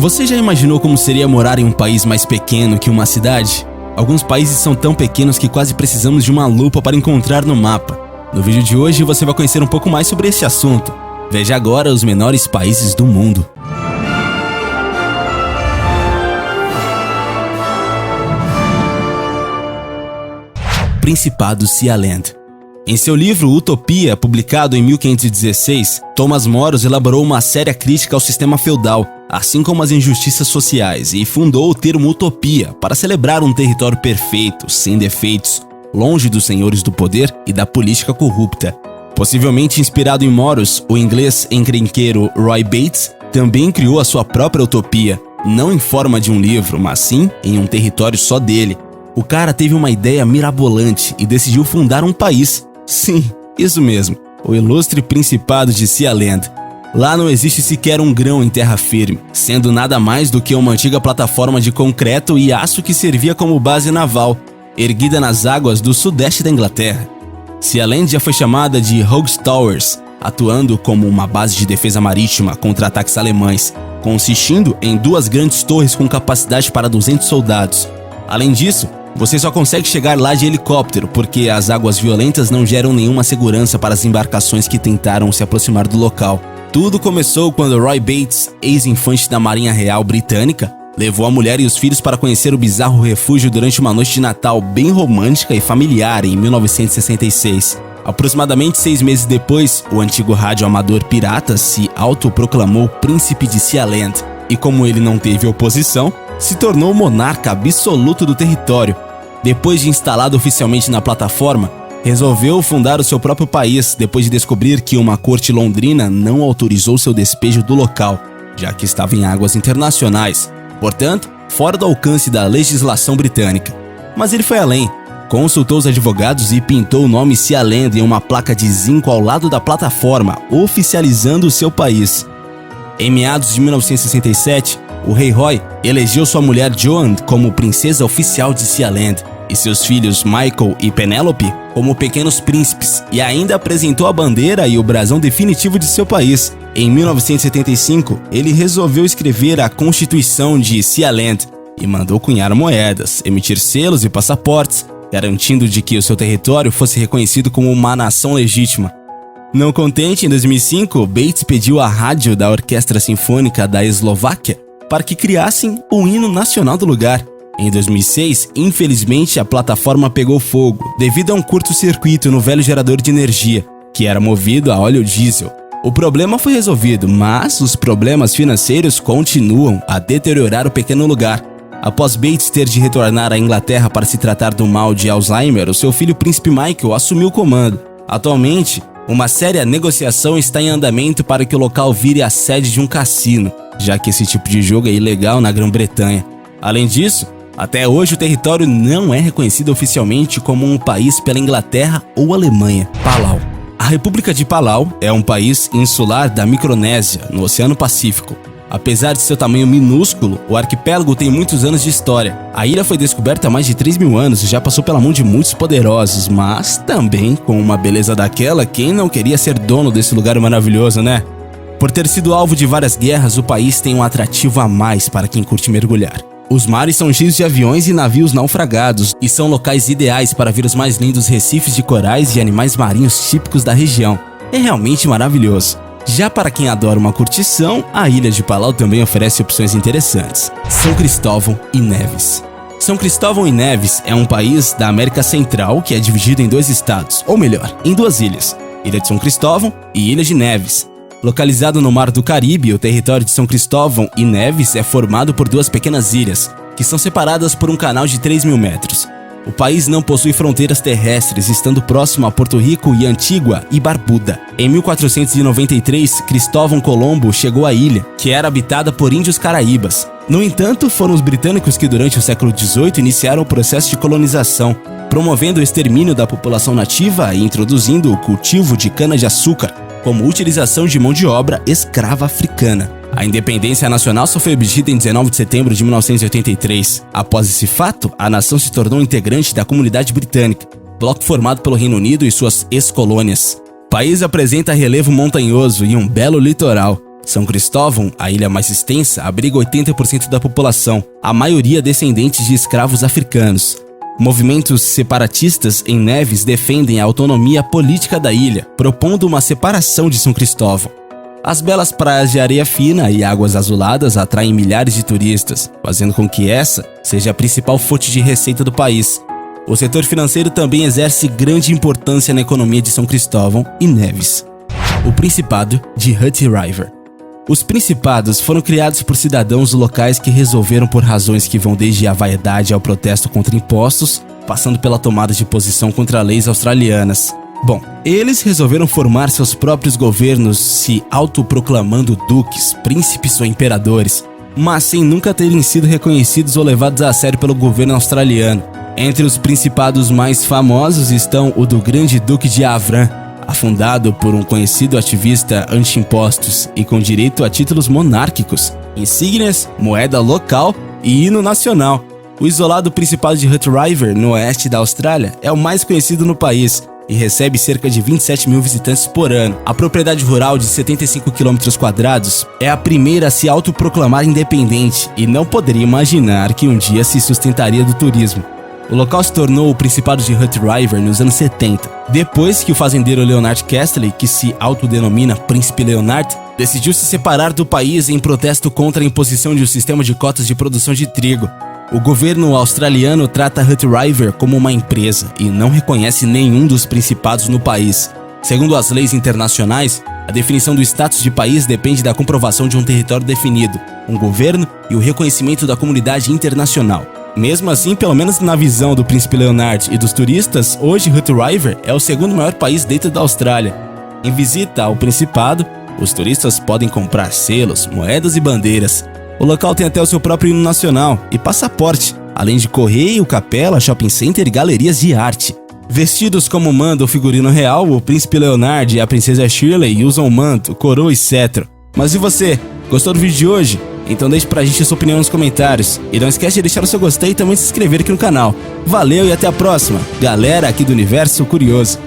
Você já imaginou como seria morar em um país mais pequeno que uma cidade? Alguns países são tão pequenos que quase precisamos de uma lupa para encontrar no mapa. No vídeo de hoje você vai conhecer um pouco mais sobre esse assunto. Veja agora os menores países do mundo. Principado Sealand. Em seu livro Utopia, publicado em 1516, Thomas Moros elaborou uma séria crítica ao sistema feudal, assim como às injustiças sociais, e fundou o termo utopia para celebrar um território perfeito, sem defeitos, longe dos senhores do poder e da política corrupta. Possivelmente inspirado em Moros, o inglês encrenqueiro Roy Bates também criou a sua própria utopia, não em forma de um livro, mas sim em um território só dele. O cara teve uma ideia mirabolante e decidiu fundar um país. Sim, isso mesmo, o ilustre Principado de Sealand. Lá não existe sequer um grão em terra firme, sendo nada mais do que uma antiga plataforma de concreto e aço que servia como base naval, erguida nas águas do sudeste da Inglaterra. Sealand já foi chamada de Rogues Towers, atuando como uma base de defesa marítima contra ataques alemães, consistindo em duas grandes torres com capacidade para 200 soldados. Além disso, você só consegue chegar lá de helicóptero, porque as águas violentas não geram nenhuma segurança para as embarcações que tentaram se aproximar do local. Tudo começou quando Roy Bates, ex-infante da Marinha Real Britânica, levou a mulher e os filhos para conhecer o bizarro refúgio durante uma noite de Natal bem romântica e familiar em 1966. Aproximadamente 6 meses depois, o antigo rádio amador pirata se autoproclamou Príncipe de Sealand, e como ele não teve oposição, se tornou o monarca absoluto do território. Depois de instalado oficialmente na plataforma, resolveu fundar o seu próprio país depois de descobrir que uma corte londrina não autorizou seu despejo do local, já que estava em águas internacionais, portanto, fora do alcance da legislação britânica. Mas ele foi além, consultou os advogados e pintou o nome Sealand em uma placa de zinco ao lado da plataforma, oficializando o seu país. Em meados de 1967, o rei Roy elegeu sua mulher Joan como princesa oficial de Sealand e seus filhos Michael e Penelope como pequenos príncipes, e ainda apresentou a bandeira e o brasão definitivo de seu país. Em 1975, ele resolveu escrever a Constituição de Sealand e mandou cunhar moedas, emitir selos e passaportes, garantindo de que o seu território fosse reconhecido como uma nação legítima. Não contente, em 2005, Bates pediu à rádio da Orquestra Sinfônica da Eslováquia para que criassem o hino nacional do lugar. Em 2006, infelizmente, a plataforma pegou fogo devido a um curto-circuito no velho gerador de energia, que era movido a óleo diesel. O problema foi resolvido, mas os problemas financeiros continuam a deteriorar o pequeno lugar. Após Bates ter de retornar à Inglaterra para se tratar do mal de Alzheimer, o seu filho Príncipe Michael assumiu o comando. Atualmente, uma séria negociação está em andamento para que o local vire a sede de um cassino, já que esse tipo de jogo é ilegal na Grã-Bretanha. Além disso, até hoje o território não é reconhecido oficialmente como um país pela Inglaterra ou Alemanha. Palau. A República de Palau é um país insular da Micronésia, no Oceano Pacífico. Apesar de seu tamanho minúsculo, o arquipélago tem muitos anos de história. A ilha foi descoberta há mais de 3.000 anos e já passou pela mão de muitos poderosos, mas também, com uma beleza daquela, quem não queria ser dono desse lugar maravilhoso, né? Por ter sido alvo de várias guerras, o país tem um atrativo a mais para quem curte mergulhar. Os mares são cheios de aviões e navios naufragados, e são locais ideais para ver os mais lindos recifes de corais e animais marinhos típicos da região. É realmente maravilhoso. Já para quem adora uma curtição, a ilha de Palau também oferece opções interessantes. São Cristóvão e Neves. São Cristóvão e Neves é um país da América Central que é dividido em 2 estados, ou melhor, em 2 ilhas, Ilha de São Cristóvão e Ilha de Neves. Localizado no Mar do Caribe, o território de São Cristóvão e Neves é formado por 2 pequenas ilhas, que são separadas por um canal de 3.000 metros. O país não possui fronteiras terrestres, estando próximo a Porto Rico e Antígua e Barbuda. Em 1493, Cristóvão Colombo chegou à ilha, que era habitada por índios caraíbas. No entanto, foram os britânicos que durante o século XVIII iniciaram o processo de colonização, promovendo o extermínio da população nativa e introduzindo o cultivo de cana-de-açúcar como utilização de mão de obra escrava africana. A independência nacional só foi obtida em 19 de setembro de 1983. Após esse fato, a nação se tornou integrante da Comunidade Britânica, bloco formado pelo Reino Unido e suas ex-colônias. O país apresenta relevo montanhoso e um belo litoral, São Cristóvão, a ilha mais extensa, abriga 80% da população, a maioria descendentes de escravos africanos. Movimentos separatistas em Neves defendem a autonomia política da ilha, propondo uma separação de São Cristóvão. As belas praias de areia fina e águas azuladas atraem milhares de turistas, fazendo com que essa seja a principal fonte de receita do país. O setor financeiro também exerce grande importância na economia de São Cristóvão e Neves. O Principado de Hutt River. Os principados foram criados por cidadãos locais que resolveram por razões que vão desde a vaidade ao protesto contra impostos, passando pela tomada de posição contra leis australianas. Bom, eles resolveram formar seus próprios governos, se autoproclamando duques, príncipes ou imperadores, mas sem nunca terem sido reconhecidos ou levados a sério pelo governo australiano. Entre os principados mais famosos estão o do Grande Duque de Avran, fundado por um conhecido ativista anti-impostos e com direito a títulos monárquicos, insígnias, moeda local e hino nacional. O isolado Principado de Hutt River, no oeste da Austrália, é o mais conhecido no país e recebe cerca de 27 mil visitantes por ano. A propriedade rural de 75 km² é a primeira a se autoproclamar independente e não poderia imaginar que um dia se sustentaria do turismo. O local se tornou o Principado de Hutt River nos anos 70, depois que o fazendeiro Leonard Castley, que se autodenomina Príncipe Leonard, decidiu se separar do país em protesto contra a imposição de um sistema de cotas de produção de trigo. O governo australiano trata Hutt River como uma empresa e não reconhece nenhum dos principados no país. Segundo as leis internacionais, a definição do status de país depende da comprovação de um território definido, um governo e o reconhecimento da comunidade internacional. Mesmo assim, pelo menos na visão do Príncipe Leonard e dos turistas, hoje Hutt River é o segundo maior país dentro da Austrália. Em visita ao Principado, os turistas podem comprar selos, moedas e bandeiras. O local tem até o seu próprio hino nacional e passaporte, além de correio, capela, shopping center e galerias de arte. Vestidos como manda o figurino real, o Príncipe Leonard e a Princesa Shirley usam manto, coroa e cetro. Mas e você? Gostou do vídeo de hoje? Então deixe pra gente a sua opinião nos comentários. E não esquece de deixar o seu gostei e também se inscrever aqui no canal. Valeu e até a próxima, galera aqui do Universo Curioso.